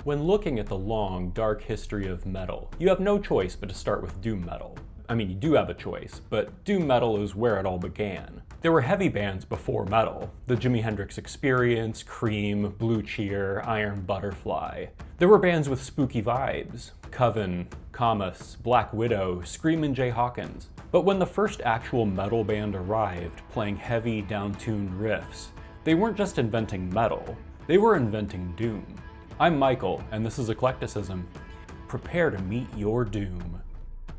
When looking at the long, dark history of metal, you have no choice but to start with doom metal. I mean, you do have a choice, but doom metal is where it all began. There were heavy bands before metal: the Jimi Hendrix Experience, Cream, Blue Cheer, Iron Butterfly. There were bands with spooky vibes: Coven, Comus, Black Widow, Screamin' Jay Hawkins. But when the first actual metal band arrived, playing heavy, down-tuned riffs, they weren't just inventing metal, they were inventing doom. I'm Michael, and this is Eclecticism. Prepare to meet your doom.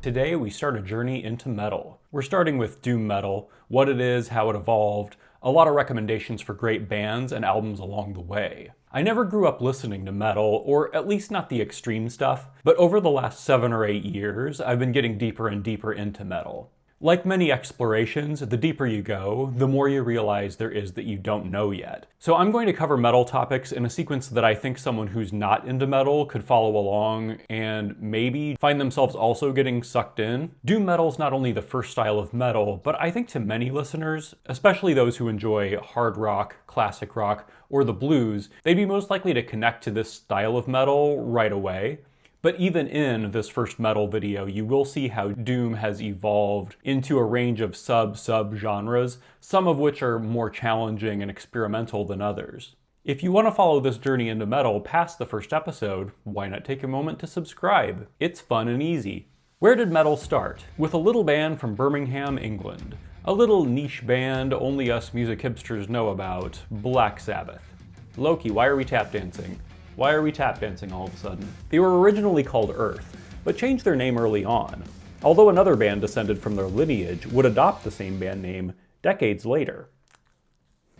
Today we start a journey into metal. We're starting with doom metal, what it is, how it evolved, a lot of recommendations for great bands and albums along the way. I never grew up listening to metal, or at least not the extreme stuff, but over the last 7 or 8 years, I've been getting deeper and deeper into metal. Like many explorations, the deeper you go, the more you realize there is that you don't know yet. So I'm going to cover metal topics in a sequence that I think someone who's not into metal could follow along and maybe find themselves also getting sucked in. Doom metal is not only the first style of metal, but I think to many listeners, especially those who enjoy hard rock, classic rock, or the blues, they'd be most likely to connect to this style of metal right away. But even in this first metal video, you will see how doom has evolved into a range of sub-genres, some of which are more challenging and experimental than others. If you want to follow this journey into metal past the first episode, why not take a moment to subscribe? It's fun and easy. Where did metal start? With a little band from Birmingham, England. A little niche band only us music hipsters know about, Black Sabbath. Loki, why are we tap dancing? Why are we tap dancing all of a sudden? They were originally called Earth, but changed their name early on, although another band descended from their lineage would adopt the same band name decades later.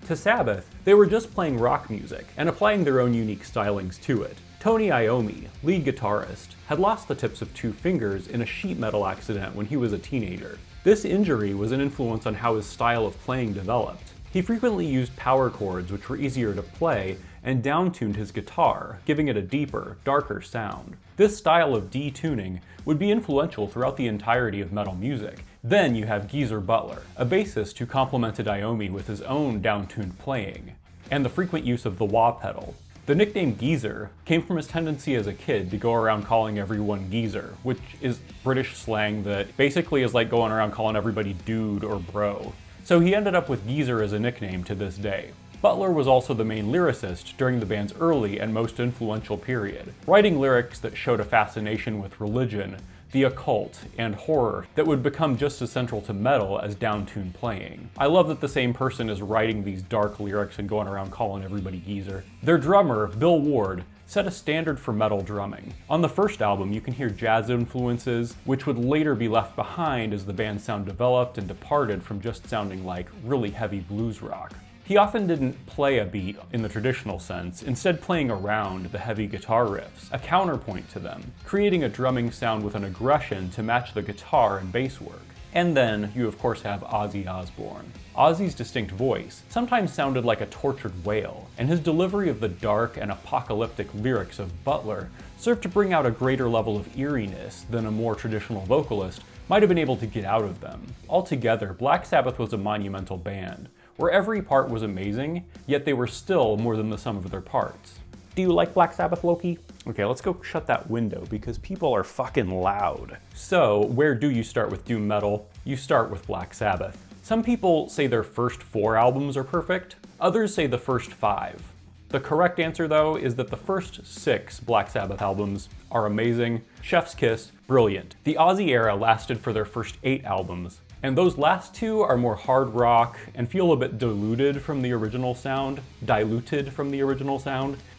To Sabbath, they were just playing rock music and applying their own unique stylings to it. Tony Iommi, lead guitarist, had lost the tips of 2 fingers in a sheet metal accident when he was a teenager. This injury was an influence on how his style of playing developed. He frequently used power chords, which were easier to play, and down-tuned his guitar, giving it a deeper, darker sound. This style of detuning would be influential throughout the entirety of metal music. Then you have Geezer Butler, a bassist who complemented Iommi with his own down-tuned playing, and the frequent use of the wah pedal. The nickname Geezer came from his tendency as a kid to go around calling everyone geezer, which is British slang that basically is like going around calling everybody dude or bro. So he ended up with Geezer as a nickname to this day. Butler was also the main lyricist during the band's early and most influential period, writing lyrics that showed a fascination with religion, the occult, and horror that would become just as central to metal as down-tuned playing. I love that the same person is writing these dark lyrics and going around calling everybody geezer. Their drummer, Bill Ward, set a standard for metal drumming. On the first album, you can hear jazz influences, which would later be left behind as the band's sound developed and departed from just sounding like really heavy blues rock. He often didn't play a beat in the traditional sense, instead playing around the heavy guitar riffs, a counterpoint to them, creating a drumming sound with an aggression to match the guitar and bass work. And then you of course have Ozzy Osbourne. Ozzy's distinct voice sometimes sounded like a tortured wail, and his delivery of the dark and apocalyptic lyrics of Butler served to bring out a greater level of eeriness than a more traditional vocalist might have been able to get out of them. Altogether, Black Sabbath was a monumental band, where every part was amazing, yet they were still more than the sum of their parts. Do you like Black Sabbath, Loki? Okay, let's go shut that window because people are fucking loud. So, where do you start with doom metal? You start with Black Sabbath. Some people say their first 4 albums are perfect, others say the first 5. The correct answer, though, is that the first 6 Black Sabbath albums are amazing, chef's kiss, brilliant. The Ozzy era lasted for their first 8 albums, and those last 2 are more hard rock and feel a bit diluted from the original sound.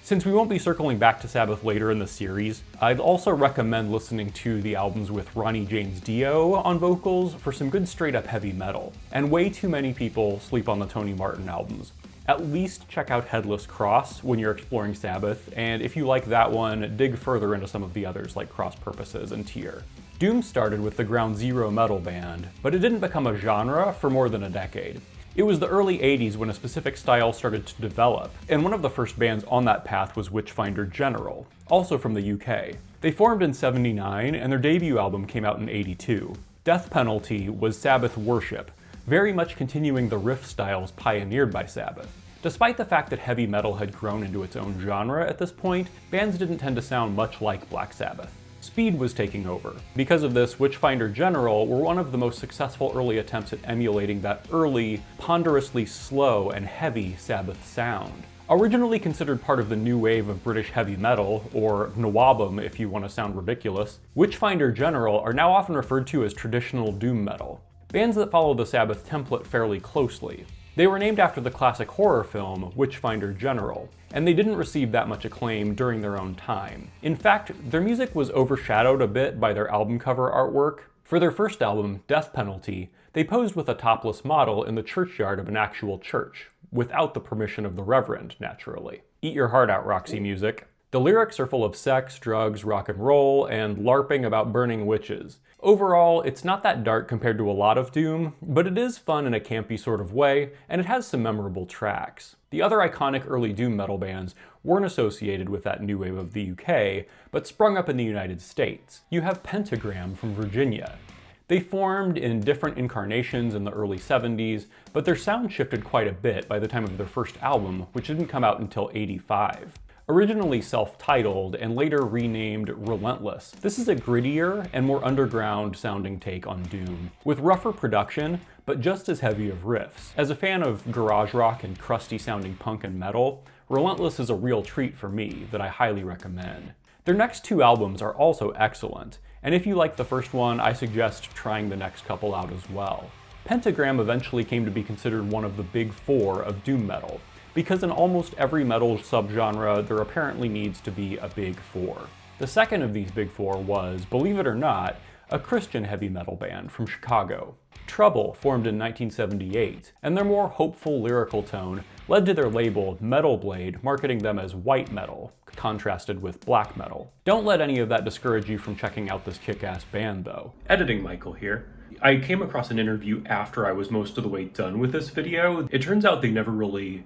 Since we won't be circling back to Sabbath later in the series, I'd also recommend listening to the albums with Ronnie James Dio on vocals for some good straight up heavy metal. And way too many people sleep on the Tony Martin albums. At least check out Headless Cross when you're exploring Sabbath, and if you like that one, dig further into some of the others like Cross Purposes and Tear. Doom started with the Ground Zero metal band, but it didn't become a genre for more than a decade. It was the early 80s when a specific style started to develop, and one of the first bands on that path was Witchfinder General, also from the UK. They formed in '79, and their debut album came out in '82. Death Penalty was Sabbath worship, very much continuing the riff styles pioneered by Sabbath. Despite the fact that heavy metal had grown into its own genre at this point, bands didn't tend to sound much like Black Sabbath. Speed was taking over. Because of this, Witchfinder General were one of the most successful early attempts at emulating that early, ponderously slow and heavy Sabbath sound. Originally considered part of the new wave of British heavy metal, or Nawabum if you want to sound ridiculous, Witchfinder General are now often referred to as traditional doom metal. Bands that follow the Sabbath template fairly closely. They were named after the classic horror film Witchfinder General, and they didn't receive that much acclaim during their own time. In fact, their music was overshadowed a bit by their album cover artwork. For their first album, Death Penalty, they posed with a topless model in the churchyard of an actual church, without the permission of the reverend, naturally. Eat your heart out, Roxy Music. The lyrics are full of sex, drugs, rock and roll, and LARPing about burning witches. Overall, it's not that dark compared to a lot of doom, but it is fun in a campy sort of way, and it has some memorable tracks. The other iconic early doom metal bands weren't associated with that new wave of the UK, but sprung up in the United States. You have Pentagram from Virginia. They formed in different incarnations in the early 70s, but their sound shifted quite a bit by the time of their first album, which didn't come out until '85. Originally self-titled and later renamed Relentless, this is a grittier and more underground sounding take on doom, with rougher production, but just as heavy of riffs. As a fan of garage rock and crusty sounding punk and metal, Relentless is a real treat for me that I highly recommend. Their next two albums are also excellent, and if you like the first one, I suggest trying the next couple out as well. Pentagram eventually came to be considered one of the big four of doom metal, because in almost every metal subgenre, there apparently needs to be a big four. The second of these big four was, believe it or not, a Christian heavy metal band from Chicago. Trouble formed in 1978, and their more hopeful lyrical tone led to their label Metal Blade marketing them as white metal, contrasted with black metal. Don't let any of that discourage you from checking out this kick-ass band though. Editing Michael here. I came across an interview after I was most of the way done with this video. It turns out they never really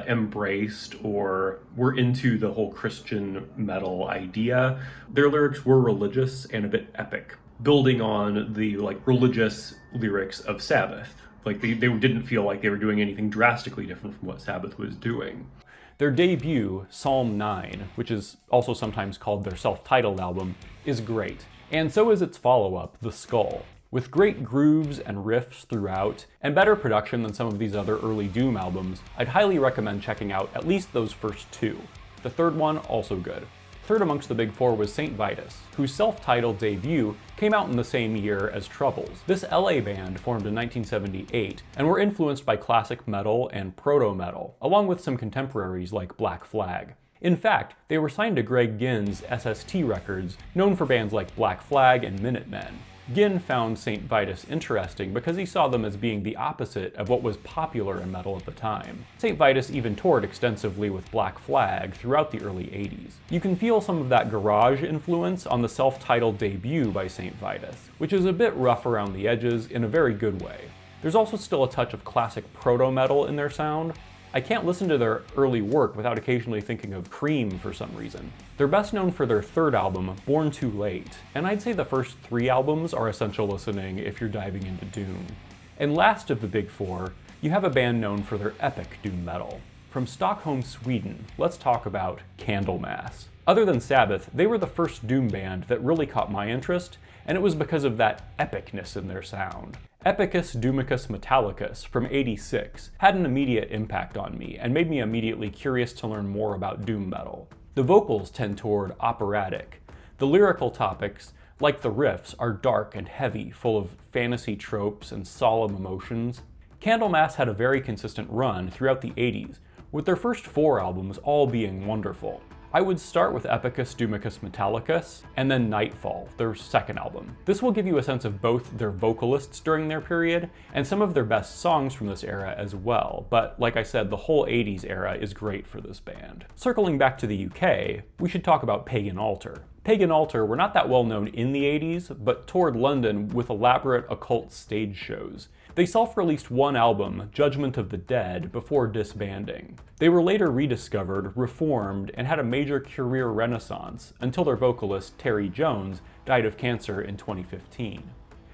embraced or were into the whole Christian metal idea. Their lyrics were religious and a bit epic, building on the religious lyrics of Sabbath. They didn't feel like they were doing anything drastically different from what Sabbath was doing. Their debut, Psalm 9, which is also sometimes called their self-titled album, is great. And so is its follow-up, The Skull. With great grooves and riffs throughout, and better production than some of these other early doom albums, I'd highly recommend checking out at least those first two. The third one, also good. Third amongst the big four was St. Vitus, whose self-titled debut came out in the same year as Troubles. This LA band formed in 1978 and were influenced by classic metal and proto-metal, along with some contemporaries like Black Flag. In fact, they were signed to Greg Ginn's SST Records, known for bands like Black Flag and Minutemen. Ginn found St. Vitus interesting because he saw them as being the opposite of what was popular in metal at the time. St. Vitus even toured extensively with Black Flag throughout the early 80s. You can feel some of that garage influence on the self-titled debut by St. Vitus, which is a bit rough around the edges in a very good way. There's also still a touch of classic proto-metal in their sound. I can't listen to their early work without occasionally thinking of Cream for some reason. They're best known for their third album, Born Too Late, and I'd say the first three albums are essential listening if you're diving into doom. And last of the big four, you have a band known for their epic doom metal. From Stockholm, Sweden, let's talk about Candlemass. Other than Sabbath, they were the first doom band that really caught my interest, and it was because of that epicness in their sound. Epicus Doomicus Metallicus from '86 had an immediate impact on me and made me immediately curious to learn more about doom metal. The vocals tend toward operatic. The lyrical topics, like the riffs, are dark and heavy, full of fantasy tropes and solemn emotions. Candlemass had a very consistent run throughout the '80s, with their first four albums all being wonderful. I would start with Epicus Doomicus Metallicus, and then Nightfall, their second album. This will give you a sense of both their vocalists during their period, and some of their best songs from this era as well, but like I said, the whole 80s era is great for this band. Circling back to the UK, we should talk about Pagan Altar. Pagan Altar were not that well known in the 80s, but toured London with elaborate occult stage shows. They self-released one album, Judgment of the Dead, before disbanding. They were later rediscovered, reformed, and had a major career renaissance until their vocalist, Terry Jones, died of cancer in 2015.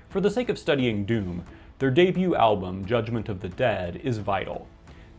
For the sake of studying doom, their debut album, Judgment of the Dead, is vital.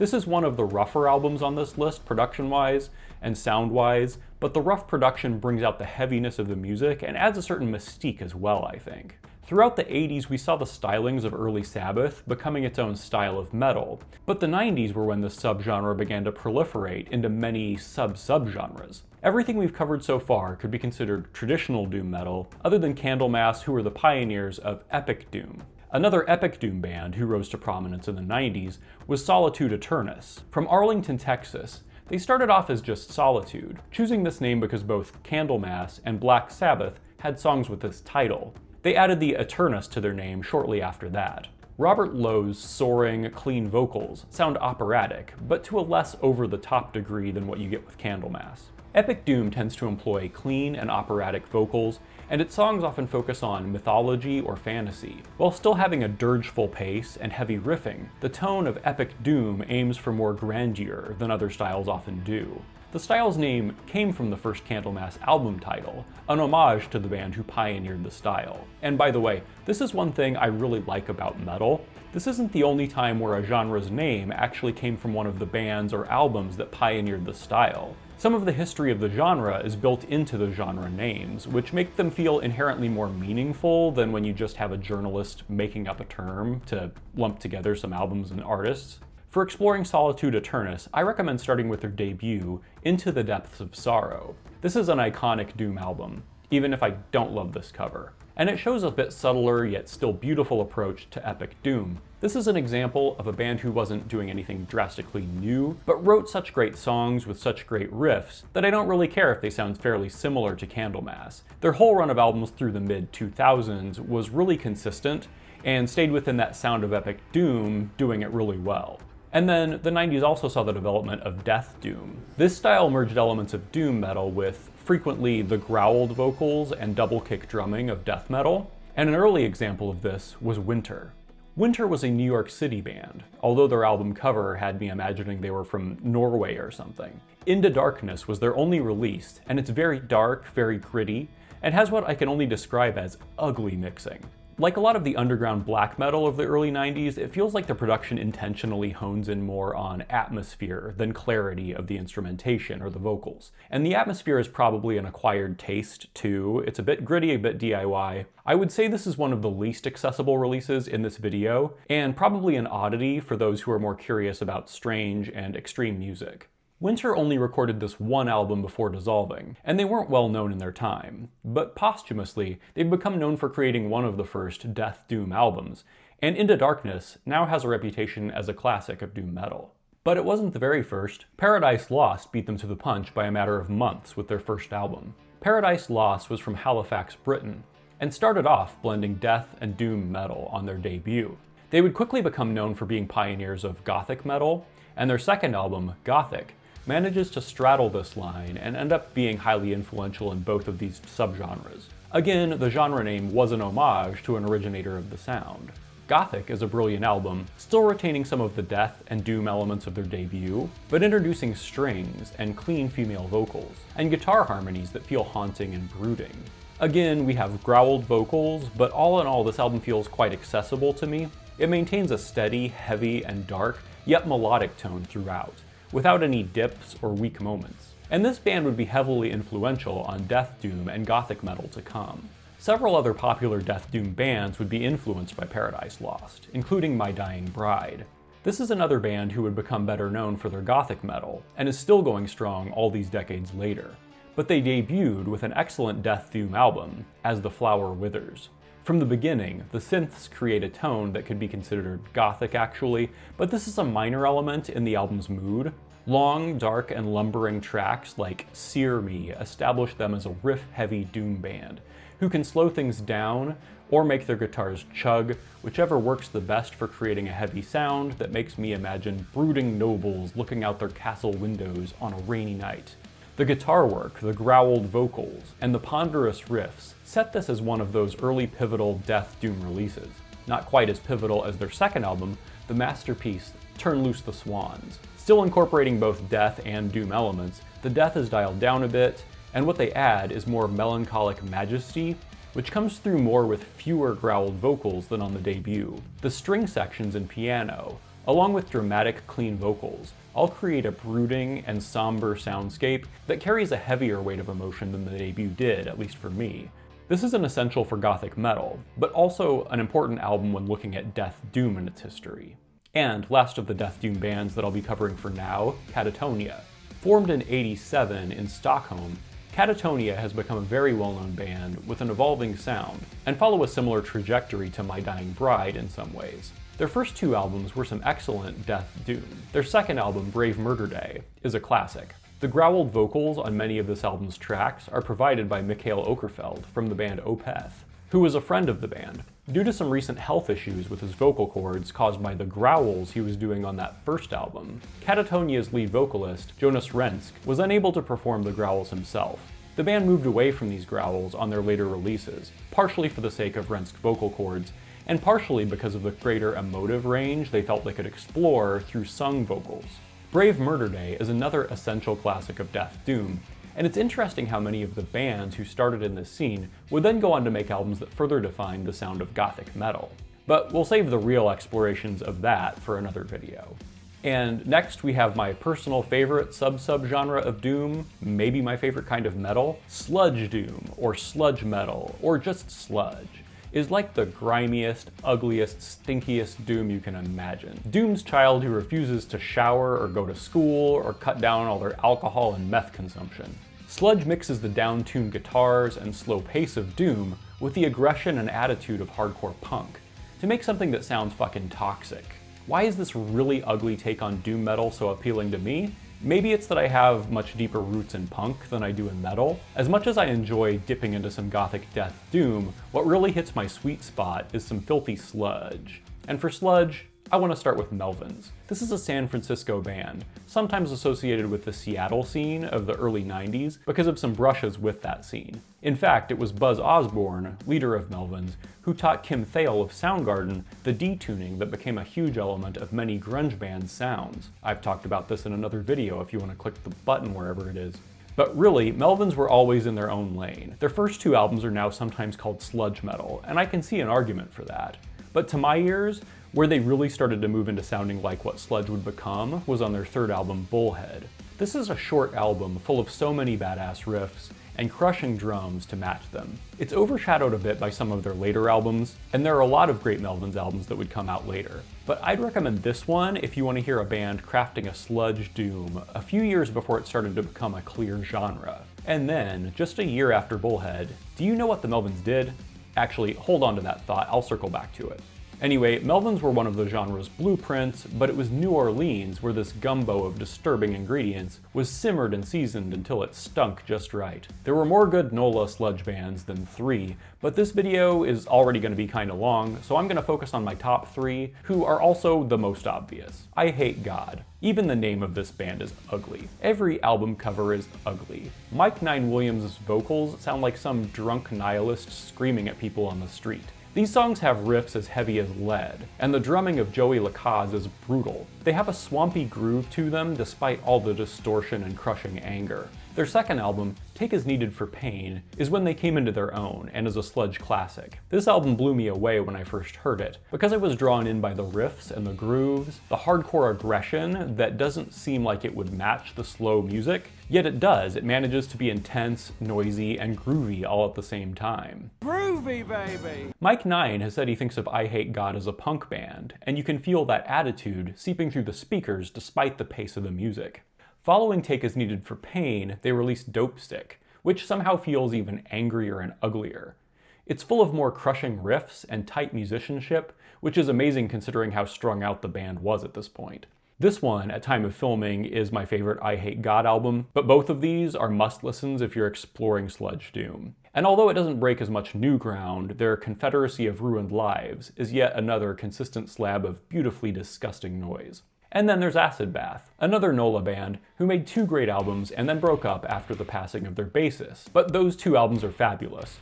This is one of the rougher albums on this list, production-wise and sound-wise, but the rough production brings out the heaviness of the music and adds a certain mystique as well, I think. Throughout the 80s, we saw the stylings of early Sabbath becoming its own style of metal, but the 90s were when the subgenre began to proliferate into many sub-subgenres. Everything we've covered so far could be considered traditional doom metal, other than Candlemass, who were the pioneers of epic doom. Another epic doom band who rose to prominence in the 90s was Solitude Aeturnus. From Arlington, Texas, they started off as just Solitude, choosing this name because both Candlemass and Black Sabbath had songs with this title. They added the Aeturnus to their name shortly after that. Robert Lowe's soaring, clean vocals sound operatic, but to a less over-the-top degree than what you get with Candlemass. Epic doom tends to employ clean and operatic vocals, and its songs often focus on mythology or fantasy. While still having a dirgeful pace and heavy riffing, the tone of epic doom aims for more grandeur than other styles often do. The style's name came from the first Candlemass album title, an homage to the band who pioneered the style. And by the way, this is one thing I really like about metal. This isn't the only time where a genre's name actually came from one of the bands or albums that pioneered the style. Some of the history of the genre is built into the genre names, which make them feel inherently more meaningful than when you just have a journalist making up a term to lump together some albums and artists. For exploring Solitude Aeturnus, I recommend starting with their debut, Into the Depths of Sorrow. This is an iconic doom album, even if I don't love this cover. And it shows a bit subtler yet still beautiful approach to epic doom. This is an example of a band who wasn't doing anything drastically new, but wrote such great songs with such great riffs that I don't really care if they sound fairly similar to Candlemass. Their whole run of albums through the mid-2000s was really consistent and stayed within that sound of epic doom, doing it really well. And then the 90s also saw the development of death doom. This style merged elements of doom metal with frequently the growled vocals and double kick drumming of death metal, and an early example of this was Winter. Winter was a New York City band, although their album cover had me imagining they were from Norway or something. Into Darkness was their only release, and it's very dark, very gritty, and has what I can only describe as ugly mixing. Like a lot of the underground black metal of the early 90s, it feels like the production intentionally hones in more on atmosphere than clarity of the instrumentation or the vocals. And the atmosphere is probably an acquired taste too. It's a bit gritty, a bit DIY. I would say this is one of the least accessible releases in this video, and probably an oddity for those who are more curious about strange and extreme music. Winter only recorded this one album before dissolving, and they weren't well known in their time. But posthumously, they've become known for creating one of the first death doom albums, and Into Darkness now has a reputation as a classic of doom metal. But it wasn't the very first. Paradise Lost beat them to the punch by a matter of months with their first album. Paradise Lost was from Halifax, Britain, and started off blending death and doom metal on their debut. They would quickly become known for being pioneers of gothic metal, and their second album, Gothic, manages to straddle this line and end up being highly influential in both of these subgenres. Again, the genre name was an homage to an originator of the sound. Gothic is a brilliant album, still retaining some of the death and doom elements of their debut, but introducing strings and clean female vocals, and guitar harmonies that feel haunting and brooding. Again, we have growled vocals, but all in all, this album feels quite accessible to me. It maintains a steady, heavy, and dark, yet melodic tone throughout, without any dips or weak moments. And this band would be heavily influential on death doom and gothic metal to come. Several other popular death doom bands would be influenced by Paradise Lost, including My Dying Bride. This is another band who would become better known for their gothic metal, and is still going strong all these decades later. But they debuted with an excellent death doom album, As the Flower Withers. From the beginning, the synths create a tone that could be considered gothic actually, but this is a minor element in the album's mood. Long, dark, and lumbering tracks like Sear Me establish them as a riff-heavy doom band, who can slow things down or make their guitars chug, whichever works the best for creating a heavy sound that makes me imagine brooding nobles looking out their castle windows on a rainy night. The guitar work, the growled vocals, and the ponderous riffs set this as one of those early pivotal death doom releases. Not quite as pivotal as their second album, the masterpiece Turn Loose the Swans. Still incorporating both death and doom elements, the death is dialed down a bit, and what they add is more melancholic majesty, which comes through more with fewer growled vocals than on the debut. The string sections and piano, along with dramatic, clean vocals, all create a brooding and somber soundscape that carries a heavier weight of emotion than the debut did, at least for me. This is an essential for gothic metal, but also an important album when looking at death doom in its history. And last of the death doom bands that I'll be covering for now, Katatonia. Formed in '87 in Stockholm, Katatonia has become a very well-known band with an evolving sound, and follow a similar trajectory to My Dying Bride in some ways. Their first two albums were some excellent death doom. Their second album, Brave Murder Day, is a classic. The growled vocals on many of this album's tracks are provided by Mikael Åkerfeldt from the band Opeth, who was a friend of the band. Due to some recent health issues with his vocal cords caused by the growls he was doing on that first album, Katatonia's lead vocalist, Jonas Rensk, was unable to perform the growls himself. The band moved away from these growls on their later releases, partially for the sake of Rensk's vocal cords, and partially because of the greater emotive range they felt they could explore through sung vocals. Brave Murder Day is another essential classic of death doom, and it's interesting how many of the bands who started in this scene would then go on to make albums that further defined the sound of gothic metal. But we'll save the real explorations of that for another video. And next we have my personal favorite subgenre of doom, maybe my favorite kind of metal, sludge doom, or sludge metal, or just sludge. Is like the grimiest, ugliest, stinkiest doom you can imagine. Doom's child who refuses to shower or go to school or cut down all their alcohol and meth consumption. Sludge mixes the down-tuned guitars and slow pace of doom with the aggression and attitude of hardcore punk to make something that sounds fucking toxic. Why is this really ugly take on doom metal so appealing to me? Maybe it's that I have much deeper roots in punk than I do in metal. As much as I enjoy dipping into some gothic death doom, what really hits my sweet spot is some filthy sludge. And for sludge, I want to start with Melvins. This is a San Francisco band, sometimes associated with the Seattle scene of the early 90s because of some brushes with that scene. In fact, it was Buzz Osborne, leader of Melvins, who taught Kim Thale of Soundgarden the detuning that became a huge element of many grunge bands' sounds. I've talked about this in another video if you want to click the button wherever it is. But really, Melvins were always in their own lane. Their first two albums are now sometimes called sludge metal, and I can see an argument for that. But to my ears, where they really started to move into sounding like what sludge would become was on their third album, Bullhead. This is a short album full of so many badass riffs and crushing drums to match them. It's overshadowed a bit by some of their later albums, and there are a lot of great Melvins albums that would come out later. But I'd recommend this one if you want to hear a band crafting a sludge doom a few years before it started to become a clear genre. And then, just a year after Bullhead, do you know what the Melvins did? Actually, hold on to that thought, I'll circle back to it. Anyway, Melvins were one of the genre's blueprints, but it was New Orleans where this gumbo of disturbing ingredients was simmered and seasoned until it stunk just right. There were more good NOLA sludge bands than 3, but this video is already going to be kinda long, so I'm going to focus on my top 3, who are also the most obvious. Eyehategod. Even the name of this band is ugly. Every album cover is ugly. Mike Nine Williams' vocals sound like some drunk nihilist screaming at people on the street. These songs have riffs as heavy as lead, and the drumming of Joey Lacaze is brutal. They have a swampy groove to them despite all the distortion and crushing anger. Their second album, Take As Needed for Pain, is when they came into their own and is a sludge classic. This album blew me away when I first heard it, because I was drawn in by the riffs and the grooves, the hardcore aggression that doesn't seem like it would match the slow music, yet it does. It manages to be intense, noisy, and groovy all at the same time. Groovy, baby! Mike Nine has said he thinks of Eyehategod as a punk band, and you can feel that attitude seeping through the speakers despite the pace of the music. Following Take As Needed for Pain, they released Dopestick, which somehow feels even angrier and uglier. It's full of more crushing riffs and tight musicianship, which is amazing considering how strung out the band was at this point. This one, at time of filming, is my favorite Eyehategod album, but both of these are must-listens if you're exploring sludge doom. And although it doesn't break as much new ground, their Confederacy of Ruined Lives is yet another consistent slab of beautifully disgusting noise. And then there's Acid Bath, another NOLA band who made 2 great albums and then broke up after the passing of their bassist. But those 2 albums are fabulous.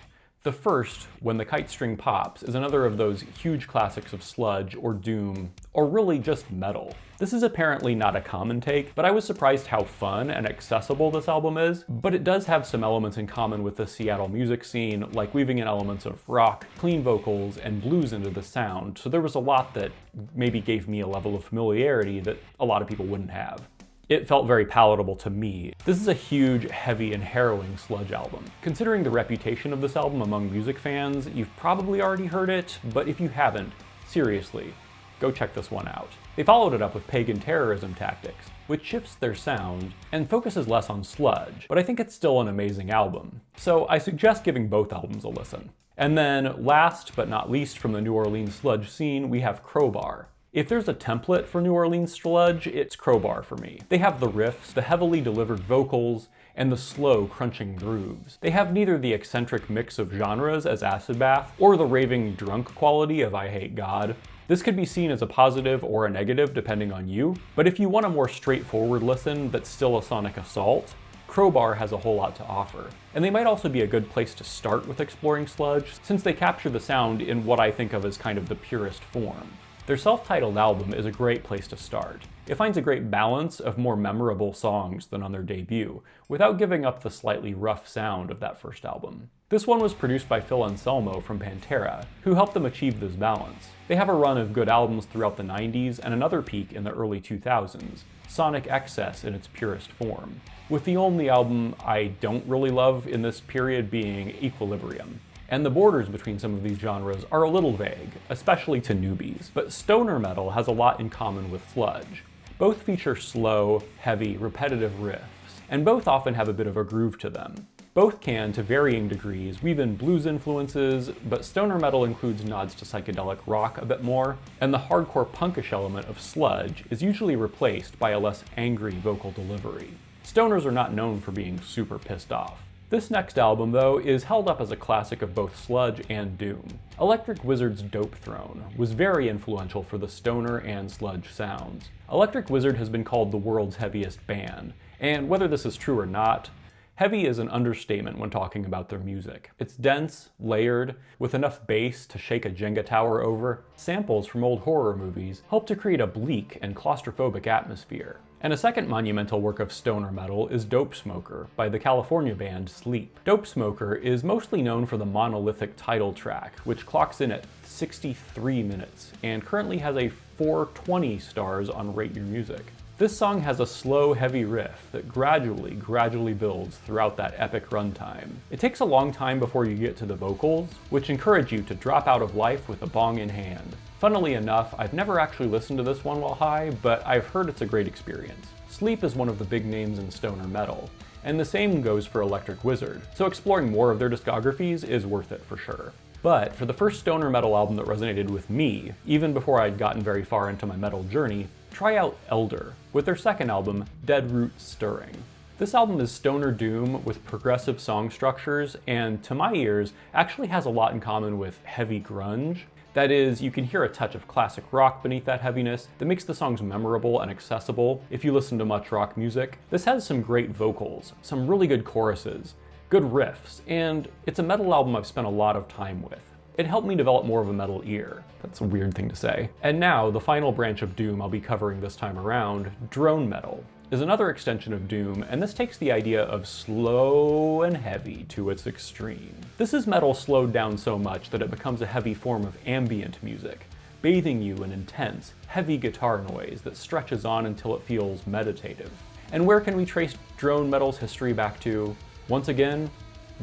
The first, When the Kite String Pops, is another of those huge classics of sludge or doom, or really just metal. This is apparently not a common take, but I was surprised how fun and accessible this album is, but it does have some elements in common with the Seattle music scene, like weaving in elements of rock, clean vocals, and blues into the sound, so there was a lot that maybe gave me a level of familiarity that a lot of people wouldn't have. It felt very palatable to me. This is a huge, heavy, and harrowing sludge album. Considering the reputation of this album among music fans, you've probably already heard it, but if you haven't, seriously, go check this one out. They followed it up with Pagan Terrorism Tactics, which shifts their sound and focuses less on sludge, but I think it's still an amazing album. So I suggest giving both albums a listen. And then last but not least from the New Orleans sludge scene, we have Crowbar. If there's a template for New Orleans sludge, it's Crowbar for me. They have the riffs, the heavily delivered vocals, and the slow, crunching grooves. They have neither the eccentric mix of genres as Acid Bath, or the raving drunk quality of Eyehategod. This could be seen as a positive or a negative depending on you, but if you want a more straightforward listen that's still a sonic assault, Crowbar has a whole lot to offer. And they might also be a good place to start with exploring sludge, since they capture the sound in what I think of as kind of the purest form. Their self-titled album is a great place to start. It finds a great balance of more memorable songs than on their debut, without giving up the slightly rough sound of that first album. This one was produced by Phil Anselmo from Pantera, who helped them achieve this balance. They have a run of good albums throughout the 90s and another peak in the early 2000s, Sonic Excess in its purest form, with the only album I don't really love in this period being Equilibrium. And the borders between some of these genres are a little vague, especially to newbies. But stoner metal has a lot in common with sludge. Both feature slow, heavy, repetitive riffs, and both often have a bit of a groove to them. Both can, to varying degrees, weave in blues influences, but stoner metal includes nods to psychedelic rock a bit more, and the hardcore punkish element of sludge is usually replaced by a less angry vocal delivery. Stoners are not known for being super pissed off. This next album, though, is held up as a classic of both sludge and doom. Electric Wizard's Dope Throne was very influential for the stoner and sludge sounds. Electric Wizard has been called the world's heaviest band, and whether this is true or not, heavy is an understatement when talking about their music. It's dense, layered, with enough bass to shake a Jenga tower over. Samples from old horror movies help to create a bleak and claustrophobic atmosphere. And a second monumental work of stoner metal is Dope Smoker by the California band Sleep. Dope Smoker is mostly known for the monolithic title track, which clocks in at 63 minutes and currently has a 420 stars on Rate Your Music. This song has a slow, heavy riff that gradually builds throughout that epic runtime. It takes a long time before you get to the vocals, which encourage you to drop out of life with a bong in hand. Funnily enough, I've never actually listened to this one while high, but I've heard it's a great experience. Sleep is one of the big names in stoner metal, and the same goes for Electric Wizard, so exploring more of their discographies is worth it for sure. But for the first stoner metal album that resonated with me, even before I'd gotten very far into my metal journey, try out Elder, with their second album, Dead Root Stirring. This album is stoner doom with progressive song structures, and to my ears, actually has a lot in common with heavy grunge. That is, you can hear a touch of classic rock beneath that heaviness that makes the songs memorable and accessible if you listen to much rock music. This has some great vocals, some really good choruses, good riffs, and it's a metal album I've spent a lot of time with. It helped me develop more of a metal ear. That's a weird thing to say. And now, the final branch of doom I'll be covering this time around, drone metal, is another extension of doom, and this takes the idea of slow and heavy to its extreme. This is metal slowed down so much that it becomes a heavy form of ambient music, bathing you in intense, heavy guitar noise that stretches on until it feels meditative. And where can we trace drone metal's history back to? Once again,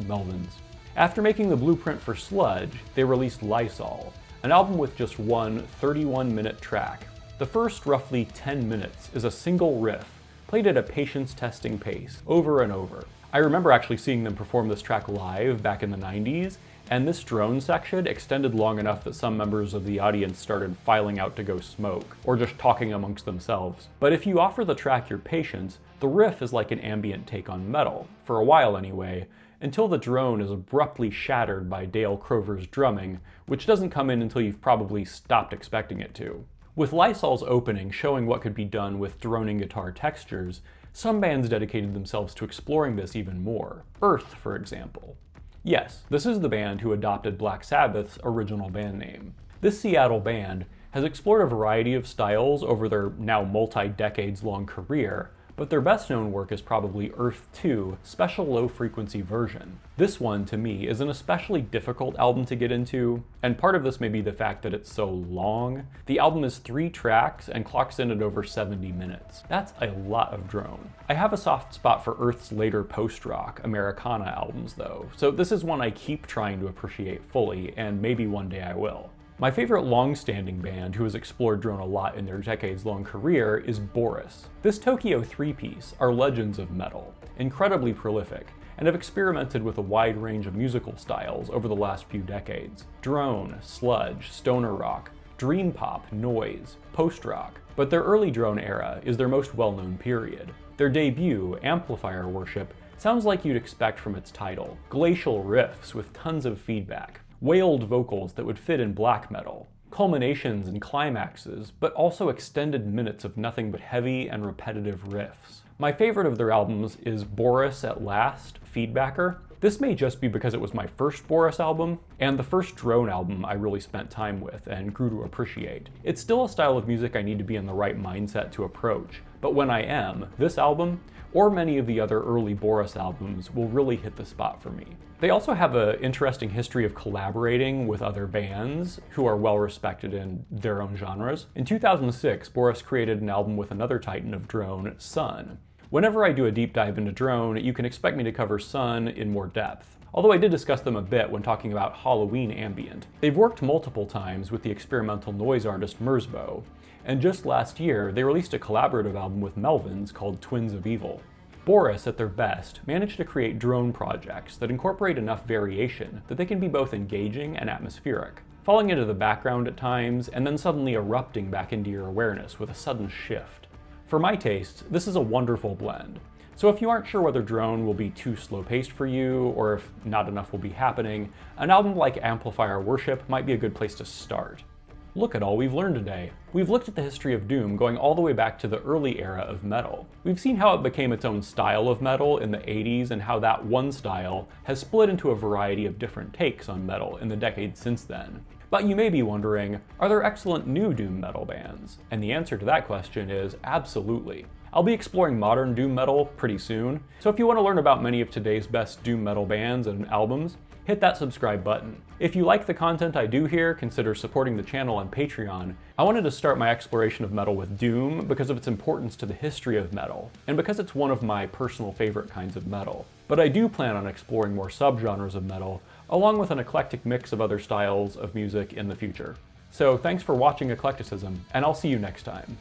Melvins. After making the blueprint for sludge, they released Lysol, an album with just one 31-minute track. The first roughly 10 minutes is a single riff, played at a patience-testing pace, over and over. I remember actually seeing them perform this track live back in the 90s, and this drone section extended long enough that some members of the audience started filing out to go smoke, or just talking amongst themselves. But if you offer the track your patience, the riff is like an ambient take on metal, for a while anyway, until the drone is abruptly shattered by Dale Crover's drumming, which doesn't come in until you've probably stopped expecting it to. With Lysol's opening showing what could be done with droning guitar textures, some bands dedicated themselves to exploring this even more. Earth, for example. Yes, this is the band who adopted Black Sabbath's original band name. This Seattle band has explored a variety of styles over their now multi-decades-long career, but their best-known work is probably Earth 2 Special Low Frequency Version. This one, to me, is an especially difficult album to get into, and part of this may be the fact that it's so long. The album is 3 tracks and clocks in at over 70 minutes. That's a lot of drone. I have a soft spot for Earth's later post-rock, Americana albums though, so this is one I keep trying to appreciate fully, and maybe one day I will. My favorite long-standing band who has explored drone a lot in their decades-long career is Boris. This Tokyo 3-piece are legends of metal, incredibly prolific, and have experimented with a wide range of musical styles over the last few decades. Drone, sludge, stoner rock, dream pop, noise, post-rock. But their early drone era is their most well-known period. Their debut, Amplifier Worship, sounds like you'd expect from its title. Glacial riffs with tons of feedback. Wailed vocals that would fit in black metal, culminations and climaxes, but also extended minutes of nothing but heavy and repetitive riffs. My favorite of their albums is Boris at Last, Feedbacker. This may just be because it was my first Boris album, and the first drone album I really spent time with and grew to appreciate. It's still a style of music I need to be in the right mindset to approach, but when I am, this album, or many of the other early Boris albums, will really hit the spot for me. They also have an interesting history of collaborating with other bands who are well respected in their own genres. In 2006, Boris created an album with another titan of drone, Sunn. Whenever I do a deep dive into drone, you can expect me to cover Sunn in more depth, although I did discuss them a bit when talking about Halloween ambient. They've worked multiple times with the experimental noise artist Merzbow, and just last year they released a collaborative album with Melvins called Twins of Evil. Boris, at their best, managed to create drone projects that incorporate enough variation that they can be both engaging and atmospheric, falling into the background at times and then suddenly erupting back into your awareness with a sudden shift. For my tastes, this is a wonderful blend. So if you aren't sure whether drone will be too slow-paced for you, or if not enough will be happening, an album like Amplifier Worship might be a good place to start. Look at all we've learned today. We've looked at the history of doom going all the way back to the early era of metal. We've seen how it became its own style of metal in the 80s and how that one style has split into a variety of different takes on metal in the decades since then. But you may be wondering, are there excellent new doom metal bands? And the answer to that question is absolutely. I'll be exploring modern doom metal pretty soon, so if you want to learn about many of today's best doom metal bands and albums, hit that subscribe button. If you like the content I do here, consider supporting the channel on Patreon. I wanted to start my exploration of metal with doom because of its importance to the history of metal, and because it's one of my personal favorite kinds of metal. But I do plan on exploring more subgenres of metal, along with an eclectic mix of other styles of music in the future. So thanks for watching Eclecticism, and I'll see you next time.